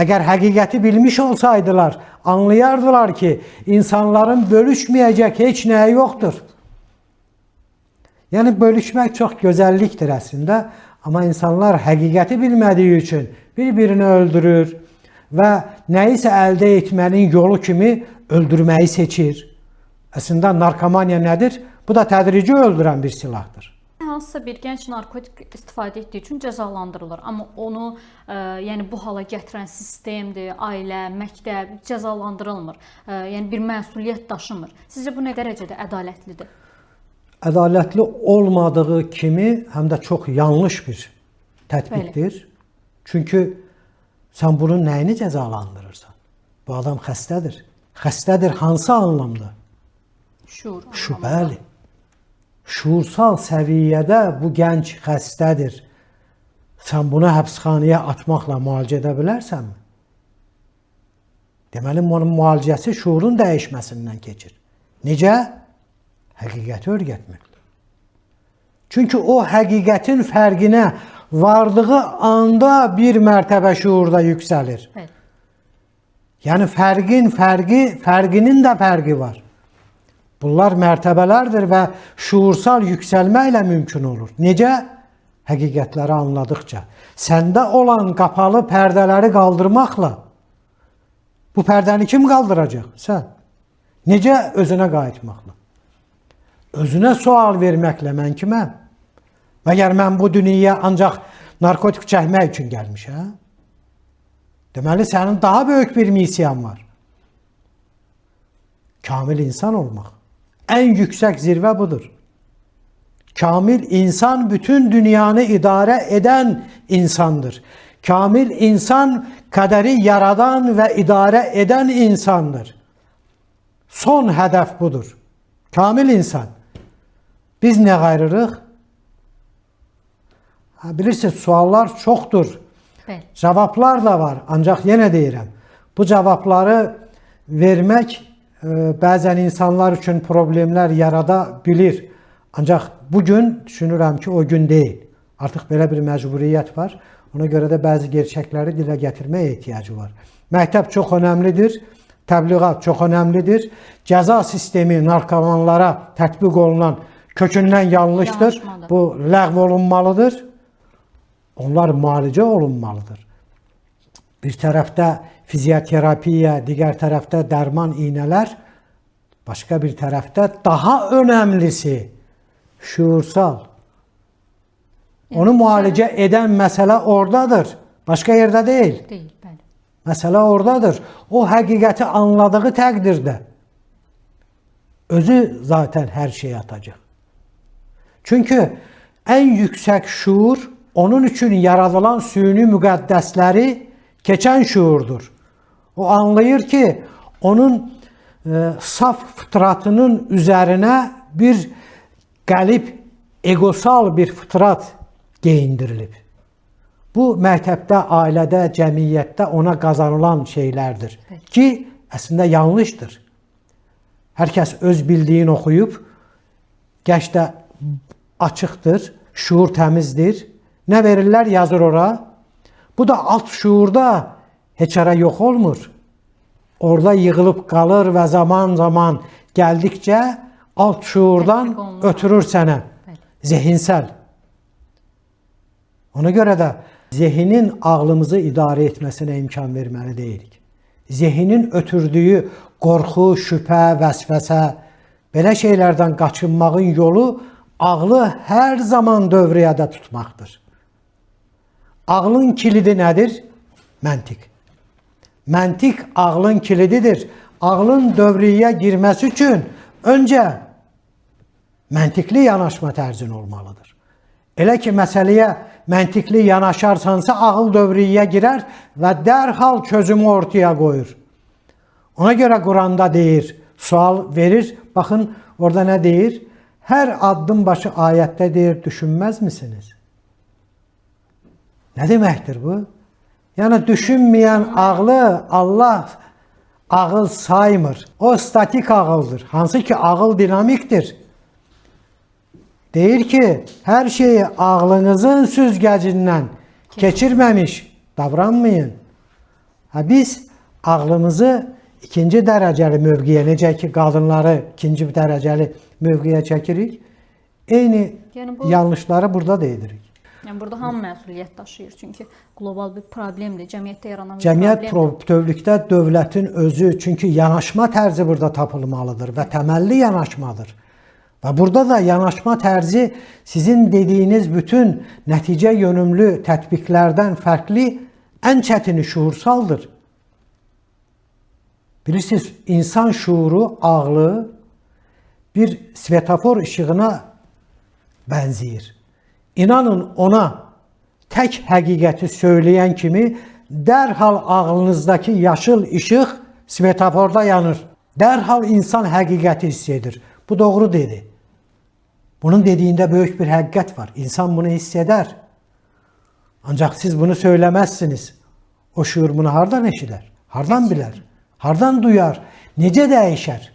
Əgər həqiqəti bilmiş olsaydılar, anlayardılar ki, insanların bölüşməyəcək heç nəyi yoxdur. Yəni, bölüşmək çox gözəllikdir əslində, amma insanlar həqiqəti bilmədiyi üçün bir-birini öldürür və nəyisə əldə etmənin yolu kimi öldürməyi seçir. Əslində, narkomaniya nədir? Bu da tədrici öldürən bir silahdır. Hansısa bir gənc narkotik istifadə etdiyi üçün cəzalandırılır. Amma onu yəni bu hala gətirən sistemdir, ailə, məktəb cəzalandırılmır. Yəni bir məsuliyyət daşımır. Sizcə bu nə dərəcədə ədalətlidir? Ədalətli olmadığı kimi həm də çox yanlış bir tətbiqdir. Bəli. Çünki sən bunun nəyini cəzalandırırsan? Bu adam xəstədir. Xəstədir hansı anlamda? Şuur. Bəli. Şuursal səviyyədə bu gənc xəstədir. Sən bunu həbsxanaya atmaqla müalicə edə bilərsənmi? Deməli, onun müalicəsi şuurun dəyişməsindən keçir. Necə? Həqiqəti öyrətməkdir. Çünki o həqiqətin fərqinə vardığı anda bir mərtəbə şuurda yüksəlir. Evet. Yəni fərqinin də fərqi var. Bunlar mərtəbələrdir və şuursal yüksəlmə ilə mümkün olur. Necə? Həqiqətləri anladıqca. Səndə olan qapalı pərdələri qaldırmaqla bu pərdəni kim qaldıracaq? Sən. Necə? Özünə qayıtmaqla. Özünə sual verməklə mən kiməm? Məgər mən bu dünyaya ancaq narkotik çəkmək üçün gəlmişəm? Deməli, sənin daha böyük bir missiyan var. Kamil insan olmaq. Ən yüksək zirvə budur. Kamil insan bütün dünyanı idarə edən insandır. Kamil insan qədəri yaradan və idarə edən insandır. Son hədəf budur. Kamil insan. Biz nə qayırırıq? Bilirsiniz, suallar çoxdur. Bəli. Cavablar da var. Ancaq yenə deyirəm, bu cavabları vermək bəzən insanlar üçün problemlər yarada bilir. Ancaq bugün düşünürəm ki, o gün deyil. Artıq belə bir məcburiyyət var. Ona görə də bəzi gerçəkləri dilə gətirməyə ehtiyacı var. Məktəb çox önəmlidir. Təbliğat çox önəmlidir. Cəza sistemi narkomanlara tətbiq olunan kökündən yanlışdır. Bu ləğv olunmalıdır. Onlar müalicə olunmalıdır. Bir tərəfdə fizioterapiya, digər tərəfdə dərman iynələr, başqa bir tərəfdə daha önəmlisi şuursal. Onu müalicə edən məsələ oradadır. Başqa yerdə deyil. Deyil, bəli. Məsələ oradadır. O həqiqəti anladığı təqdirdə özü zaten hər şeyi atacaq. Çünki ən yüksək şuur onun üçün yaradılan süni müqəddəsləri keçən şuurdur. O anlayır ki, onun saf fıtratının üzərinə bir qəlib, egosal bir fıtrat geyindirilib. Bu, məktəbdə, ailədə, cəmiyyətdə ona qazanılan şeylərdir ki, əslində yanlışdır. Hər kəs öz bildiyini oxuyub, gəç də açıqdır, şuur təmizdir. Nə verirlər, yazır ora. Bu da alt şuurda heç ara yox olmur. Orada yığılıb qalır və zaman gəldikcə alt şuurdan ötürür sənə. Zehinsel. Ona görə də zehinin ağlımızı idarə etməsinə imkan verməli deyilik. Zehinin ötürdüyü qorxu, şübhə, vəsvəsə, belə şeylərdən qaçınmağın yolu ağlı hər zaman dövriyədə tutmaqdır. Ağlın kilidi nədir? Məntiq. Məntiq ağlın kilididir. Ağlın dövriyyəyə girməsi üçün öncə məntiqli yanaşma tərzin olmalıdır. Elə ki, məsələyə məntiqli yanaşarsansa, ağıl dövriyyəyə girər və dərhal çözümü ortaya qoyur. Ona görə Quranda deyir, sual verir, baxın orada nə deyir? Hər addım başı ayətdə deyir, düşünməz misiniz? Nə deməkdir bu? Yəni, düşünməyən ağlı Allah ağıl saymır. O statik ağıldır. Hansı ki, ağıl dinamikdir. Deyir ki, hər şeyi ağlınızın süzgəcindən keçirməmiş davranmayın. Biz ağlımızı ikinci dərəcəli mövqeyə, necə ki qadınları ikinci dərəcəli mövqeyə çəkirik, eyni Yəni bu- yanlışları burada da edirik. Yəni burada hamı məsuliyyət daşıyır. Çünki qlobal bir problemdir. Cəmiyyətdə yaranan bir Cəmiyyət problemdir. bütövlükdə dövlətin özü, çünki yanaşma tərzi burada tapılmalıdır və təməlli yanaşmadır. Və burada da yanaşma tərzi sizin dediyiniz bütün nəticə yönümlü tətbiqlərdən fərqli ən çətini şuursaldır. Bilirsiniz, insan şuuru, ağlı bir svetofor işığına bənzəyir. İnanın ona tək həqiqəti söyləyən kimi dərhal ağlınızdakı yaşıl işıq svetoforda yanır. Dərhal insan həqiqəti hiss edir. Bu doğru dedi. Bunun dediyində böyük bir həqiqət var. İnsan bunu hiss eder. Ancaq siz bunu söyləməzsiniz. O şuur bunu hardan eşidər? Hardan bilər? Hardan duyar? Necə dəyişər?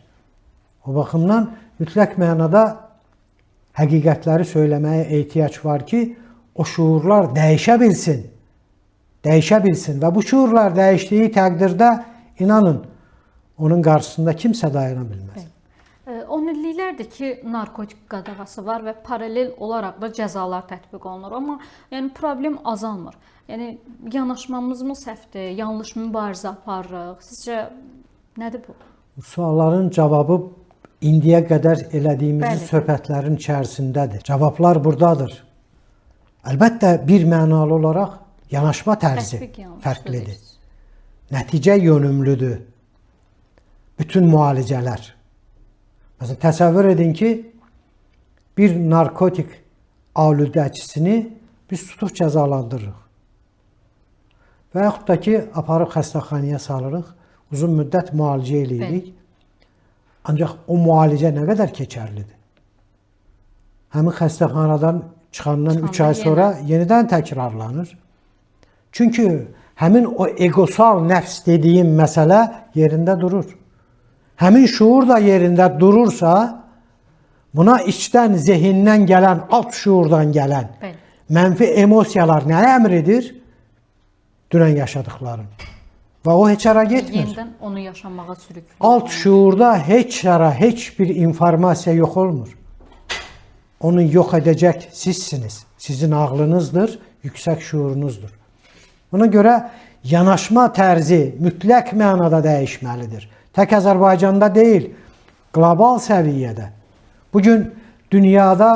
O baxımdan mütləq mənada həqiqətləri söyləməyə ehtiyac var ki, o şuurlar dəyişə bilsin. Dəyişə bilsin və bu şuurlar dəyişdiyi təqdirdə inanın, onun qarşısında kimsə dayana bilməz. 10 illiklərdir ki, narkotik qadağası var və paralel olaraq da cəzalar tətbiq olunur. Amma yəni problem azalmır. Yəni yanaşmamız mı səhvdir, yanlış mübarizə aparırıq? Sizcə nədir bu? Bu sualların cavabı indiyə qədər elədiyimiz Bəli. söhbətlərin içərisindədir. Cavablar buradadır. Əlbəttə bir mənalı olaraq yanaşma tərzi Tətbiq yanlışdır fərqlidir. deyirsiniz. Nəticə yönümlüdür. Bütün müalicələr. Məsələn, təsəvvür edin ki, bir narkotik aludəçisini biz tutub cəzalandırırıq. Və yaxud da ki, aparıb xəstəxanaya salırıq, uzun müddət müalicə eləyirik. Ancaq o müalicə nə qədər keçərlidir? Həmin xəstəxanadan çıxandan 3 ay sonra yenidən təkrarlanır. Çünki həmin o egosal nəfs dediyim məsələ yerində durur. Həmin şuur da yerində durursa, buna içdən, zehindən gələn, alt şuurdan gələn Bəli. mənfi emosiyalar nə əmr edir? Dünən yaşadıkların. Və o heç ara getmir. Yenidən onu yaşamağa sürükləyir. Alt şuurda heç ara, heç bir informasiya yox olmur. Onu yox edəcək sizsiniz. Sizin ağlınızdır, yüksək şuurunuzdur. Buna görə yanaşma tərzi mütləq mənada dəyişməlidir. Tək Azərbaycanda deyil, qlobal səviyyədə. Bugün dünyada,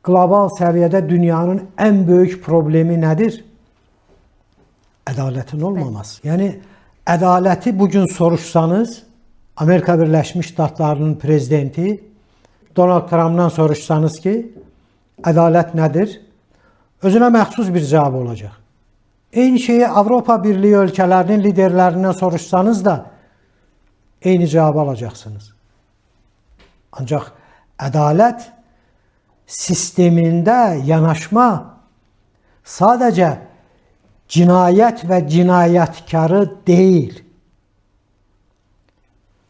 qlobal səviyyədə dünyanın ən böyük problemi nədir? Ədalətin olmaması. Yəni, ədaləti bugün soruşsanız, Amerika Birləşmiş Ştatlarının prezidenti Donald Trump'dan soruşsanız ki, ədalət nədir? Özünə məxsus bir cavab olacaq. Eyni şeyi Avropa Birliyi ölkələrinin liderlərindən soruşsanız da eyni cavab alacaqsınız. Ancaq ədalət sistemində yanaşma sadəcə cinayət və cinayətkarı deyil,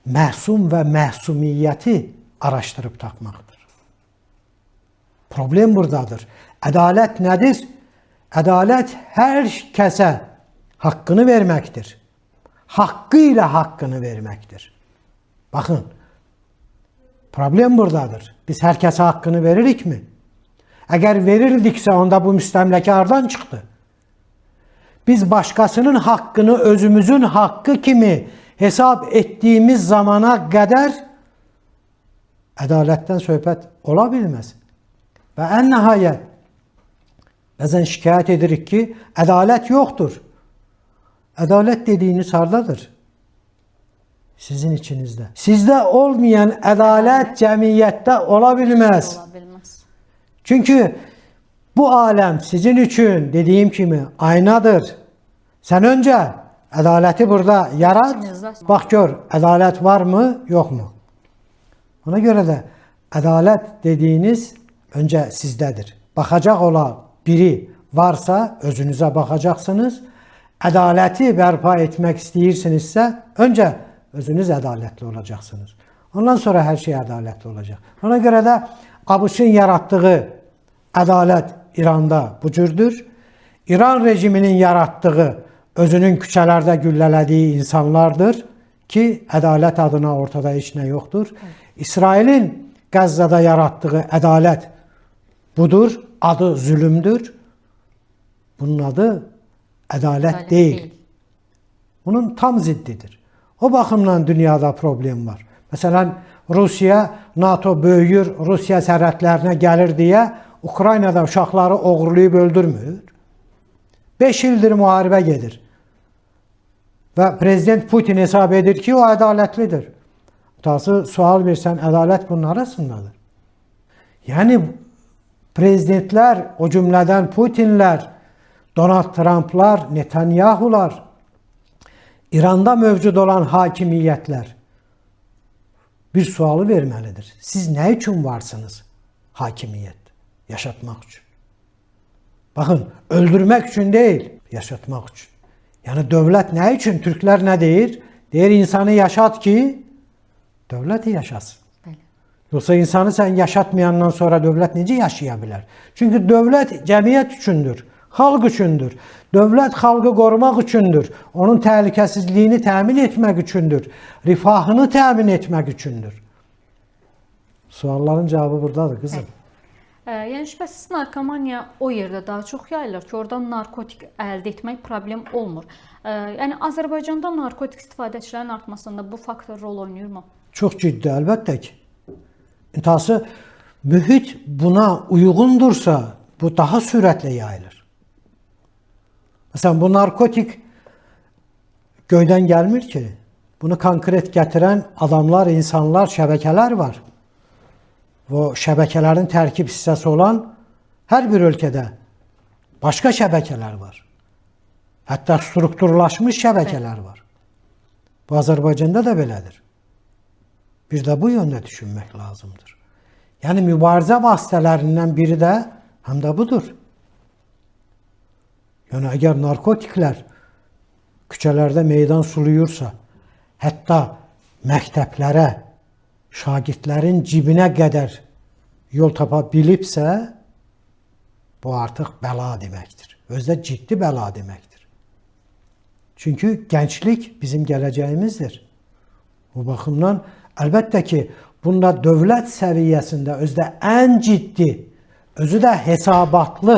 məsum və məsumiyyəti araşdırıb tapmaqdır. Problem buradadır. Ədalət nədir? Ədalət hər kəsə haqqını verməkdir. Haqqı ilə haqqını verməkdir. Baxın, problem buradadır. Biz hər kəsə haqqını veririkmi? Əgər verirdiksə, onda bu müstəmləkə hardan çıxdı? Biz başqasının haqqını özümüzün haqqı kimi hesab etdiyimiz zamana qədər ədalətdən söhbət ola bilməz. Və ən nəhayət, bəzən şikayət edirik ki, ədalət yoxdur. Ədalət dediyiniz hardadır? Sizin içinizdə. Sizdə olmayan ədalət cəmiyyətdə ola bilməz. Ola bilməz. Çünki bu aləm sizin üçün dediyim kimi aynadır. Sən öncə ədaləti burada yarat. Bax gör, ədalət varmı, yoxmu? Ona görə də ədalət dediyiniz öncə sizdədir. Baxacaq ola biri varsa özünüzə baxacaqsınız. Ədaləti bərpa etmək istəyirsinizsə, öncə özünüz ədalətli olacaqsınız. Ondan sonra hər şey ədalətli olacaq. Ona görə də ABŞ-ın yaratdığı ədalət İranda bu cürdür. İran rejiminin yaratdığı özünün küçələrdə güllələdiyi insanlardır ki, ədalət adına ortada heç nə yoxdur. İsrailin Qəzzada yaratdığı ədalət budur, adı zülümdür. Bunun adı ədalət deyil. Bunun tam ziddidir. O baxımdan dünyada problem var. Məsələn, Rusiya, NATO böyüyür, Rusiya sərhədlərinə gəlir deyə Ukraynada uşaqları oğurlayıb öldürmür. 5 ildir müharibə gedir. Və Prezident Putin hesab edir ki, o ədalətlidir. Tası sual versən, ədalət bunun arasındadır. Yəni, prezidentlər, o cümlədən Putinlər, Donald Trumplar, Netanyahular, İranda mövcud olan hakimiyyətlər bir sualı verməlidir. Siz nə üçün varsınız hakimiyyət? Yaşatmaq üçün. Baxın, öldürmək üçün deyil, yaşatmaq üçün. Yəni, dövlət nə üçün? Türklər nə deyir? Deyir, insanı yaşat ki, dövlət yaşasın. Yoxsa insanı sən yaşatmayandan sonra dövlət necə yaşaya bilər? Çünki dövlət cəmiyyət üçündür, xalq üçündür. Dövlət xalqı qorumaq üçündür. Onun təhlükəsizliyini təmin etmək üçündür. Rifahını təmin etmək üçündür. Sualların cavabı buradadır, qızım. Yəni şübhəsiz narkomaniya o yerdə daha çox yayılır ki, oradan narkotik əldə etmək problem olmur. Yəni Azərbaycanda narkotik istifadəçilərin artmasında bu faktor rol oynayırmı? Çox ciddi, əlbəttə ki. İntihası mühit buna uyğundursa, bu daha sürətlə yayılır. Məsələn, bu narkotik göydən gəlmir ki. Bunu konkret gətirən adamlar, insanlar, şəbəkələr var. O şəbəkələrin tərkib hissəsi olan hər bir ölkədə başqa şəbəkələr var. Hətta strukturlaşmış şəbəkələr var. Bu Azərbaycanda da belədir. Bir də bu yöndə düşünmək lazımdır. Yəni mübarizə vasitələrindən biri də həm də budur. Yəni əgər narkotiklər küçələrdə meydan suluyursa, hətta məktəblərə, şagirdlərin cibinə qədər yol tapa bilibsə, bu artıq bəla deməkdir. Özdə ciddi bəla deməkdir. Çünki gənclik bizim gələcəyimizdir. Bu baxımdan əlbəttə ki, bunda dövlət səviyyəsində özdə ən ciddi, özü də hesabatlı,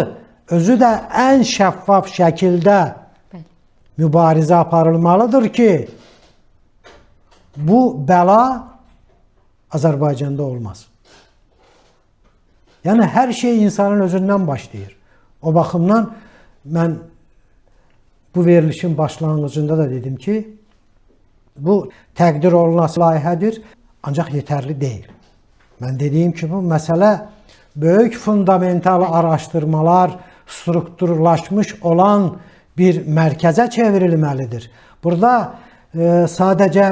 özü də ən şəffaf şəkildə mübarizə aparılmalıdır ki, bu bəla Azərbaycanda olmaz. Yəni, hər şey insanın özündən başlayır. O baxımdan mən bu verilişin başlanğıcında da dedim ki, bu təqdir olunası layihədir, ancaq yetərli deyil. Mən dediyim ki, bu məsələ böyük fundamental araşdırmalar, strukturlaşmış olan bir mərkəzə çevrilməlidir. Burada sadəcə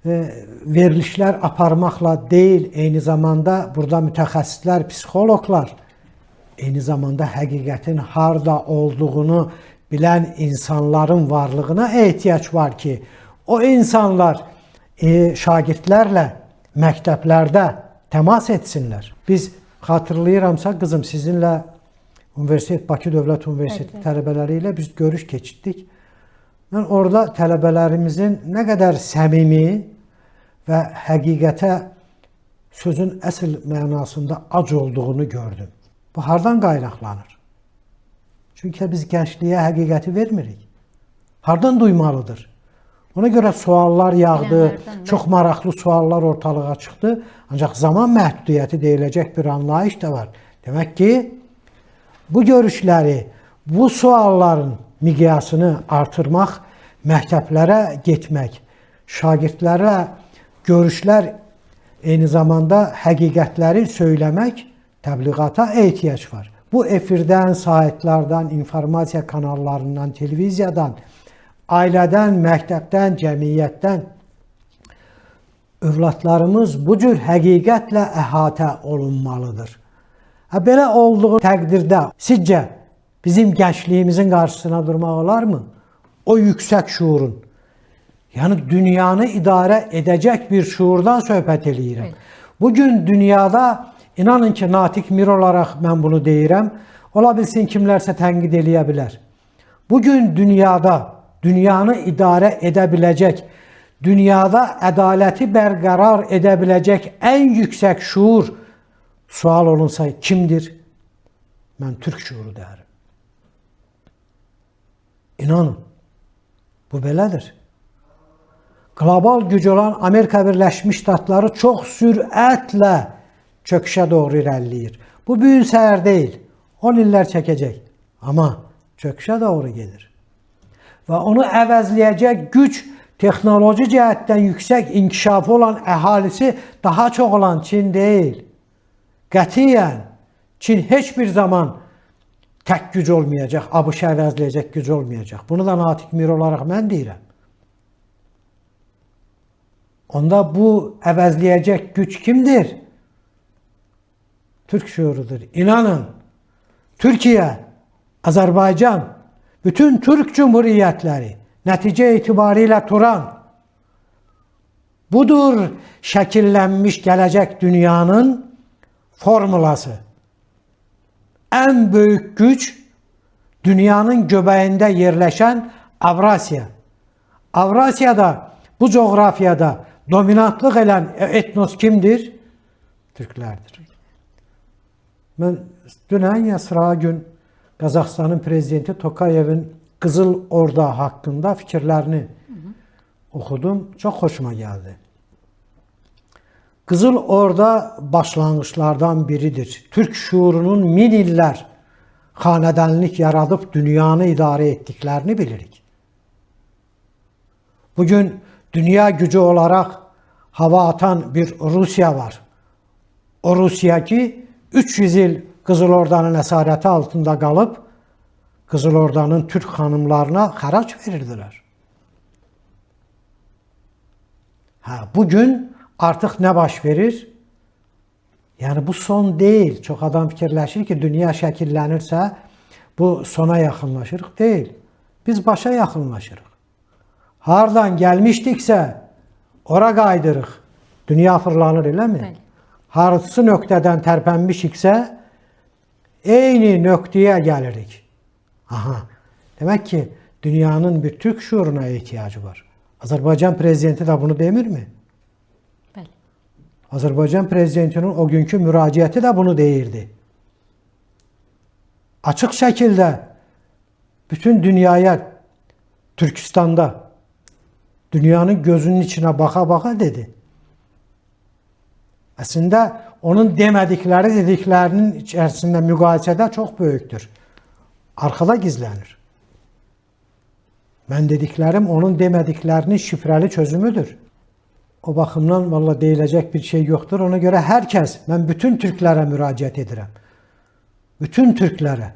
verilişlər aparmaqla deyil, eyni zamanda burada mütəxəssislər, psixoloqlar, eyni zamanda həqiqətin harda olduğunu bilən insanların varlığına ehtiyac var ki, o insanlar şagirdlərlə məktəblərdə təmas etsinlər. Biz xatırlayıramsa, qızım, sizinlə Bakı Dövlət Universiteti tələbələri ilə biz görüş keçirdik. Mən orada tələbələrimizin nə qədər səmimi və həqiqətə sözün əsl mənasında ac olduğunu gördüm. Bu hardan qaynaqlanır? Çünki biz gəncliyə həqiqəti vermirik. Hardan duymalıdır? Ona görə suallar yağdı, çox maraqlı suallar ortalığa çıxdı. Ancaq zaman məhdudiyyəti deyiləcək bir anlayış da var. Demək ki, bu görüşləri, bu sualların miqyasını artırmaq, məktəblərə getmək, şagirdlərə görüşlər, eyni zamanda həqiqətləri söyləmək, təbliğata ehtiyac var. Bu efirdən, saytlardan, informasiya kanallarından, televiziyadan, ailədən, məktəbdən, cəmiyyətdən övladlarımız bu cür həqiqətlə əhatə olunmalıdır. Belə olduğu təqdirdə sizcə bizim gəncliyimizin qarşısına durmaq olarmı? O yüksək şuurun. Yəni dünyanı idarə edəcək bir şuurdan söhbət eləyirəm. Bugün dünyada, inanın ki, natiq mir olaraq mən bunu deyirəm, ola bilsin kimlərsə tənqid eləyə bilər. Bugün dünyada dünyanı idarə edə biləcək, dünyada ədaləti bərqərar edə biləcək ən yüksək şuur sual olunsa kimdir? Mən türk şuuru deyərəm. İnanın, bu belədir. Qlobal güc olan Amerika Birləşmiş Ştatları çox sürətlə çöküşə doğru irəliləyir. Bu bir gün səhər deyil, 10 illər çəkəcək. Amma çöküşə doğru gedir. Və onu əvəzləyəcək güc, texnoloji cəhətdən yüksək inkişafı olan əhalisi daha çox olan Çin deyil. Qətiyyən Çin heç bir zaman tək güc olmayacaq, ABŞ-ı əvəzləyəcək güc olmayacaq. Bunu da Natiq Mir olaraq mən deyirəm. Onda bu əvəzləyəcək güc kimdir? Türk şuurudur. İnanın, Türkiyə, Azərbaycan, bütün Türk Cumhuriyyətləri, nəticə etibarilə Turan, budur şəkillənmiş gələcək dünyanın formulası. Ən böyük güc dünyanın göbəyində yerləşən Avrasiya. Avrasiyada, bu coğrafiyada dominantlıq edən etnos kimdir? Türklərdir. Mən dünən ya sıra gün Qazaxıstanın prezidenti Tokayevin Qızıl Orda haqqında fikirlərini oxudum. Çox xoşuma gəldi. Qızıl Orda başlanğıçlardan biridir. Türk şuurunun min illər xanədənlik yaradıb dünyanı idarə etdiklərini bilirik. Bugün dünya gücü olaraq hava atan bir Rusiya var. O Rusiya ki 300 il Qızıl Ordanın əsarəti altında qalıb Qızıl Ordanın Türk xanımlarına xərac verirdilər. Bugün artıq nə baş verir? Yəni bu son deyil. Çox adam fikirləşir ki, dünya şəkillənirsə bu sona yaxınlaşırıq. Deyil. Biz başa yaxınlaşırıq. Hardan gəlmişdiksə ora qaydırıq. Dünya fırlanır, eləmi? Bəli. Hansı nöqtədən tərpənmişiksə eyni nöqtəyə gəlirik. Demək ki, dünyanın bir Türk şuuruna ehtiyacı var. Azərbaycan prezidenti də bunu demirmi? Bəli. Azərbaycan prezidentinin o günkü müraciəti də bunu deyirdi. Açıq şəkildə bütün dünyaya, Türkistanda dünyanın gözünün içinə baxa-baxa dedi. Əslində onun demədikləri dediklərinin içərisində müqayisədə çox böyükdür. Arxada gizlənir. Mən dediklərim onun demədiklərinin şifrəli çözümüdür. O baxımdan vallahi deyiləcək bir şey yoxdur. Ona görə hər kəs, mən bütün türklərə müraciət edirəm. Bütün türklərə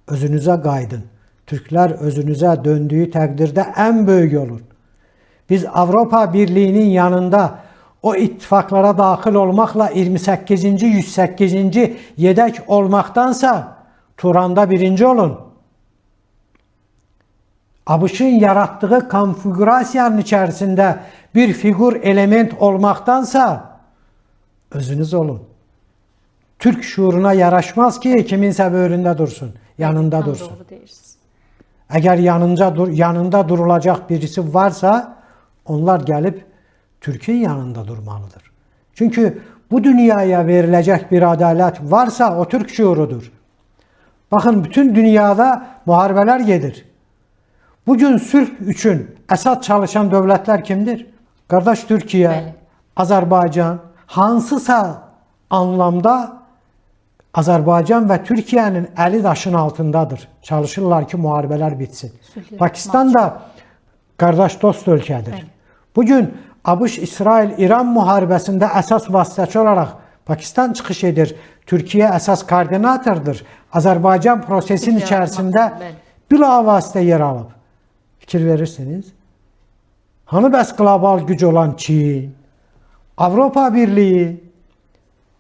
özünüzə qaydın. Türklər özünüzə döndüyü təqdirdə ən böyük olur. Biz Avropa Birliyinin yanında o ittifaqlara daxil olmaqla 28-ci, 108-ci yedək olmaqdansa Turanda birinci olun. ABŞ-ın yaratdığı konfigurasiyanın içərisində bir figur element olmaqdansa özünüz olun. Türk şuuruna yaraşmaz ki kiminsə böyründə dursun, yanında dursun. Əgər yanında durulacaq birisi varsa onlar gəlib Türk'ün yanında durmalıdır. Çünkü bu dünyaya veriləcək bir ədalət varsa o Türk şuurudur. Baxın, bütün dünyada müharibələr gedir. Bugün sülh üçün əsas çalışan dövlətlər kimdir? Qardaş Türkiyə, bəli, Azərbaycan, hansısa anlamda Azərbaycan və Türkiyənin əli daşın altındadır. Çalışırlar ki, müharibələr bitsin. Pakistan da qardaş dost ölkədir. Bəli. Bugün ABŞ-İsrail-İran müharibəsində əsas vasitəçi olaraq Pakistan çıxış edir. Türkiyə əsas koordinatordur. Azərbaycan prosesin içərisində bilavasitə yer alıb. Fikir verirsiniz. Hanı bəs qlobal güc olan Çin, Avropa Birliyi,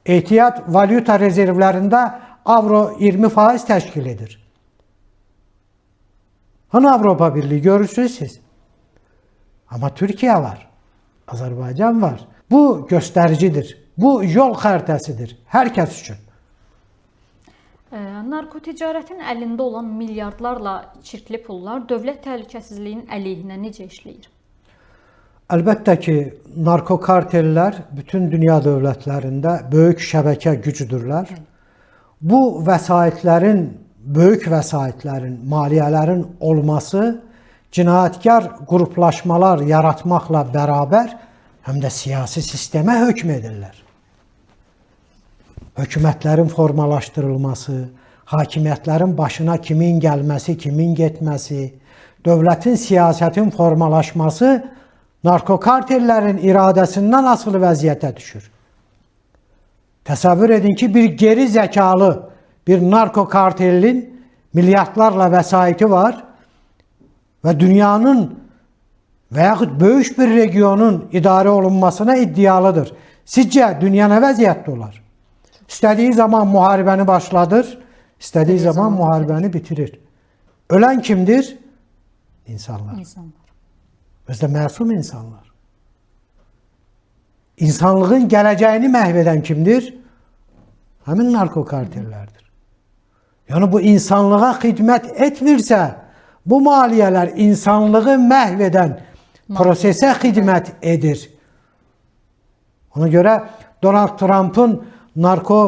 ehtiyat valyuta rezervlərində avro 20% təşkil edir. Hanı Avropa Birliyi görürsünüz siz? Amma Türkiyə var. Azərbaycan var. Bu göstəricidir. Bu yol xəritəsidir hər kəs üçün. Narkoticarətin əlində olan milyardlarla çirkli pullar dövlət təhlükəsizliyinin əleyhinə necə işləyir? Əlbəttə ki, narkokartellər bütün dünya dövlətlərində böyük şəbəkə gücüdürlər. Bu vəsaitlərin, böyük vəsaitlərin, maliyyələrin olması cinayətkar qruplaşmalar yaratmaqla bərabər həm də siyasi sistemə hökm edirlər. Hökumətlərin formalaşdırılması, hakimiyyətlərin başına kimin gəlməsi, kimin getməsi, dövlətin, siyasətin formalaşması narkokartellərin iradəsindən asılı vəziyyətə düşür. Təsəvvür edin ki, bir geri zəkalı bir narkokartelin milyardlarla vəsaiti var və dünyanın və yaxud böyük bir regionun idarə olunmasına iddialıdır. Sizcə dünya nə vəziyyətdə olar? İstədiyi zaman müharibəni başladır, istədiyi zaman müharibəni bitirir. Ölən kimdir? İnsanlar. Özdə məsum insanlar. İnsanlığın gələcəyini məhv edən kimdir? Həmin narkokartellərdir. Yəni bu insanlığa xidmət etmirsə, bu maliyyələr insanlığı məhv edən prosesə xidmət edir. Ona görə Donald Trump'ın narko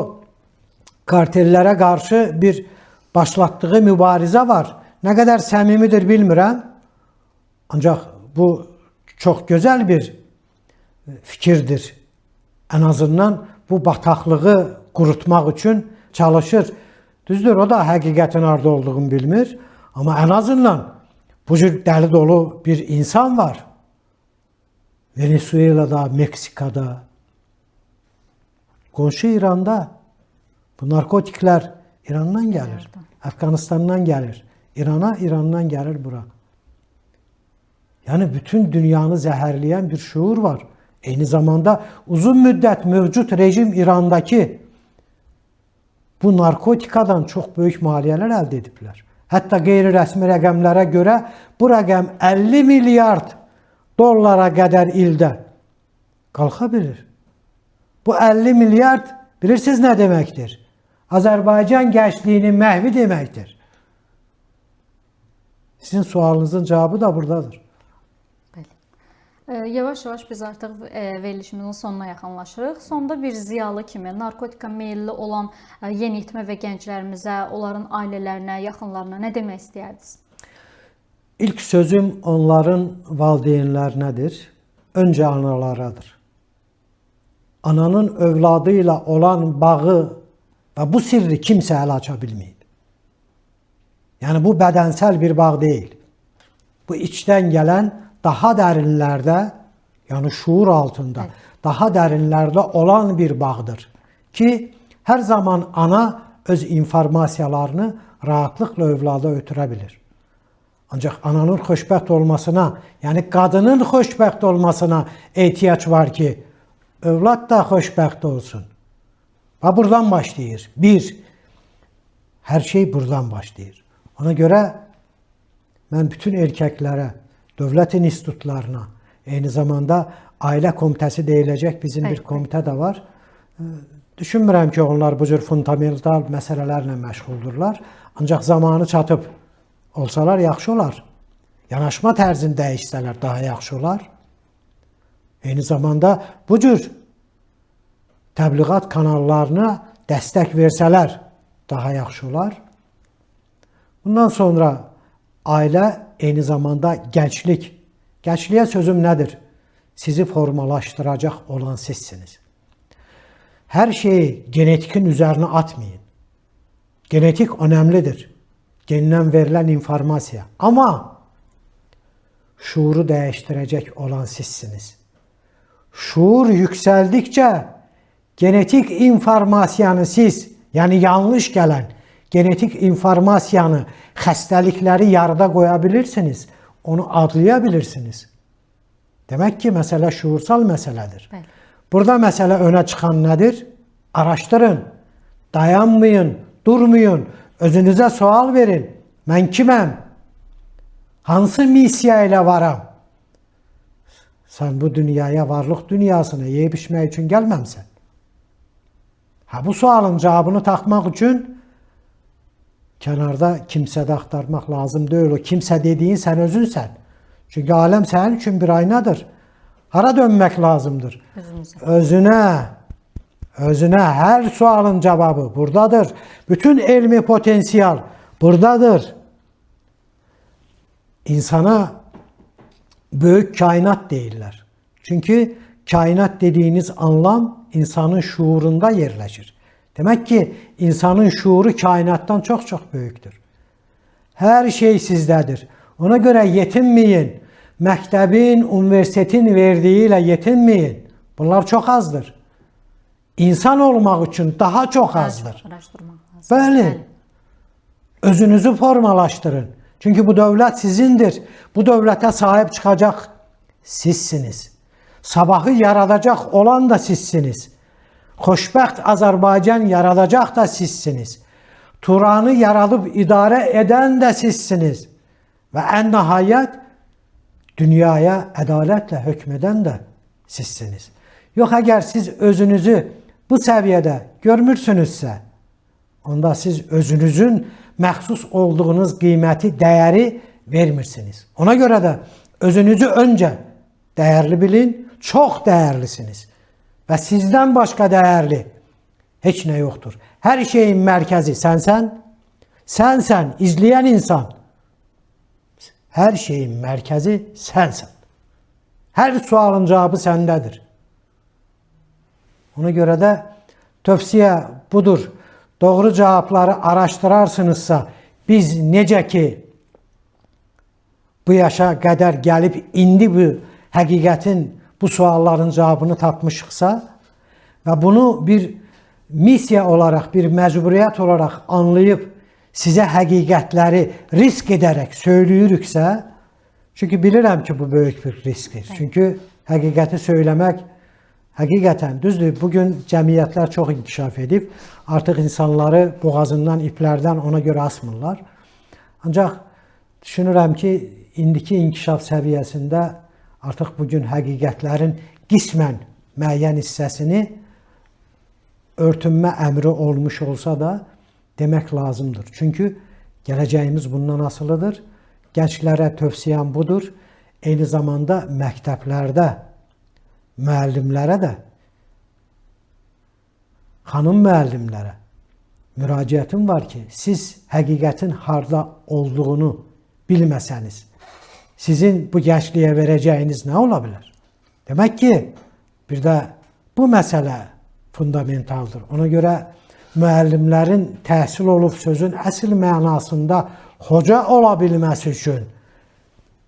kartellərə qarşı bir başlatdığı mübarizə var. Nə qədər səmimidir bilmirəm. Ancaq bu çox gözəl bir fikirdir. Ən azından bu bataqlığı qurutmaq üçün çalışır. Düzdür, o da həqiqətin harda olduğunu bilmir. Amma ən azından bu cür dəli dolu bir insan var. Venezuela'da, Meksika'da, qonşu İranda bu narkotiklər İrandan gəlir, Əfqanistandan gəlir, İrandan gəlir bura. Yəni bütün dünyanı zəhərləyən bir şuur var. Eyni zamanda uzun müddət mövcud rejim İrandakı bu narkotikadan çox böyük maliyyələr əldə ediblər. Hətta qeyri-rəsmi rəqəmlərə görə bu rəqəm 50 milyard dollara qədər ildə qalxa bilir. Bu 50 milyard bilirsiniz nə deməkdir? Azərbaycan gəncliyinin məhvi deməkdir. Sizin sualınızın cavabı da buradadır. Yavaş-yavaş biz artıq verilişimizin sonuna yaxınlaşırıq. Sonda bir ziyalı kimi narkotika meyilli olan yeniyetmə və gənclərimizə, onların ailələrinə, yaxınlarına nə demək istəyərdiniz? İlk sözüm onların valideynlərinədir. Öncə analaradır. Ananın övladı ilə olan bağı və bu sirri kimsə əl aça bilməyib. Yəni bu bədənsəl bir bağ deyil. Bu içdən gələn daha dərinlərdə, yəni şuur altında, daha dərinlərdə olan bir bağdır ki, hər zaman ana öz informasiyalarını rahatlıqla övlada ötürə bilir. Ancaq ananın xoşbəxt olmasına, yəni qadının xoşbəxt olmasına ehtiyac var ki, övlad da xoşbəxt olsun. Və buradan başlayır. Hər şey buradan başlayır. Ona görə mən bütün erkəklərə, dövlət institutlarına, eyni zamanda ailə komitəsi deyiləcək bizim bir komitə də var. Düşünmürəm ki, onlar bu cür fundamental məsələlərlə məşğuldurlar. Ancaq zamanı çatıb olsalar yaxşı olar. Yanaşma tərzini dəyişsələr daha yaxşı olar. Eyni zamanda bu cür təbliğat kanallarına dəstək versələr daha yaxşı olar. Bundan sonra ailə, eyni zamanda gənclik. Gəncliyə sözüm nədir? Sizi formalaşdıracaq olan sizsiniz. Hər şeyi genetikin üzərinə atmayın. Genetik önəmlidir. Gendən verilən informasiya. Amma şuuru dəyişdirəcək olan sizsiniz. Şuur yüksəldikcə genetik informasiyanı siz, yəni yanlış gələn genetik informasiyanı, xəstəlikləri yarıda qoya bilirsiniz, onu adlaya bilirsiniz. Demək ki, məsələ şuursal məsələdir. Burada məsələ önə çıxan nədir? Araşdırın, dayanmayın, durmayın, özünüzə sual verin. Mən kiməm? Hansı missiya ilə varam? Sən bu dünyaya, varlıq dünyasına yeyib içmək üçün gəlməmsən. Bu sualın cavabını tapmaq üçün kənarda kimsədə axtarmaq lazım deyil. O kimsə dediyin sən özünsən. Çünki aləm sənin üçün bir aynadır. Hara dönmək lazımdır? Özümüzə. Özünə hər sualın cavabı buradadır. Bütün elmi potensial buradadır. İnsana böyük kainat deyirlər. Çünki kainat dediyiniz anlam insanın şuurunda yerləşir. Demək ki, insanın şuuru kainatdan çox-çox böyükdür. Hər şey sizdədir. Ona görə yetinməyin. Məktəbin, universitetin verdiyi ilə yetinməyin. Bunlar çox azdır. İnsan olmaq üçün daha çox azdır. Bəli. Özünüzü formalaşdırın. Çünki bu dövlət sizindir. Bu dövlətə sahib çıxacaq sizsiniz. Sabahı yaradacaq olan da sizsiniz. Xoşbəxt Azərbaycan yaradacaq da sizsiniz. Turanı yaradıb idarə edən də sizsiniz. Və ən nəhayət dünyaya ədalətlə hökm edən də sizsiniz. Yox, əgər siz özünüzü bu səviyyədə görmürsünüzsə, onda siz özünüzün məxsus olduğunuz qiyməti, dəyəri vermirsiniz. Ona görə də özünüzü öncə dəyərli bilin, çox dəyərlisiniz. Və sizdən başqa dəyərli heç nə yoxdur. Hər şeyin mərkəzi sənsən, sənsən, izləyən insan. Hər şeyin mərkəzi sənsən. Hər sualın cavabı səndədir. Ona görə də tövsiyə budur. Doğru cavabları araşdırarsınızsa, biz necə ki bu yaşa qədər gəlib indi bu həqiqətin, bu sualların cavabını tapmışıqsa və bunu bir missiya olaraq, bir məcburiyyət olaraq anlayıb sizə həqiqətləri risk edərək söyləyiriksə, çünki bilirəm ki, bu böyük bir riskdir. Çünki həqiqəti söyləmək həqiqətən düzdür. Bugün cəmiyyətlər çox inkişaf edib. Artıq insanları boğazından, iplərdən ona görə asmırlar. Ancaq düşünürəm ki, indiki inkişaf səviyyəsində artıq bugün həqiqətlərin qismən müəyyən hissəsini örtünmə əmri olmuş olsa da demək lazımdır. Çünki gələcəyimiz bundan asılıdır. Gənclərə tövsiyəm budur. Eyni zamanda məktəblərdə müəllimlərə də, xanım müəllimlərə müraciətim var ki, siz həqiqətin harda olduğunu bilməsəniz, sizin bu gəncliyə verəcəyiniz nə ola bilər? Demək ki, bir də bu məsələ fundamentaldır. Ona görə müəllimlərin təhsil olub sözün əsl mənasında hoca ola bilməsi üçün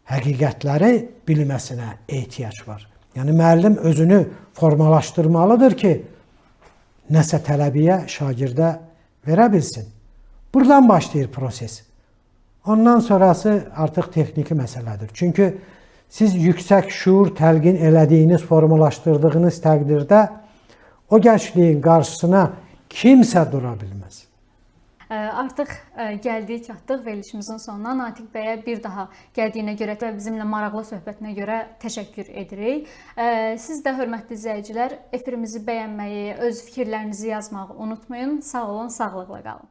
həqiqətləri bilməsinə ehtiyac var. Yəni, müəllim özünü formalaşdırmalıdır ki, nəsə tələbiyə, şagirdə verə bilsin. Buradan başlayır proses. Ondan sonrası artıq texniki məsələdir. Çünki siz yüksək şuur təlqin elədiyiniz, formalaşdırdığınız təqdirdə o gəncliyin qarşısına kimsə dura bilməz. Artıq gəldik, çatdıq verilişimizin sonuna. Natiq bəyə bir daha gəldiyinə görə və bizimlə maraqlı söhbətinə görə təşəkkür edirik. Siz də, hörmətli izləyicilər, efirimizi bəyənməyi, öz fikirlərinizi yazmağı unutmayın. Sağ olun, sağlıqla qalın.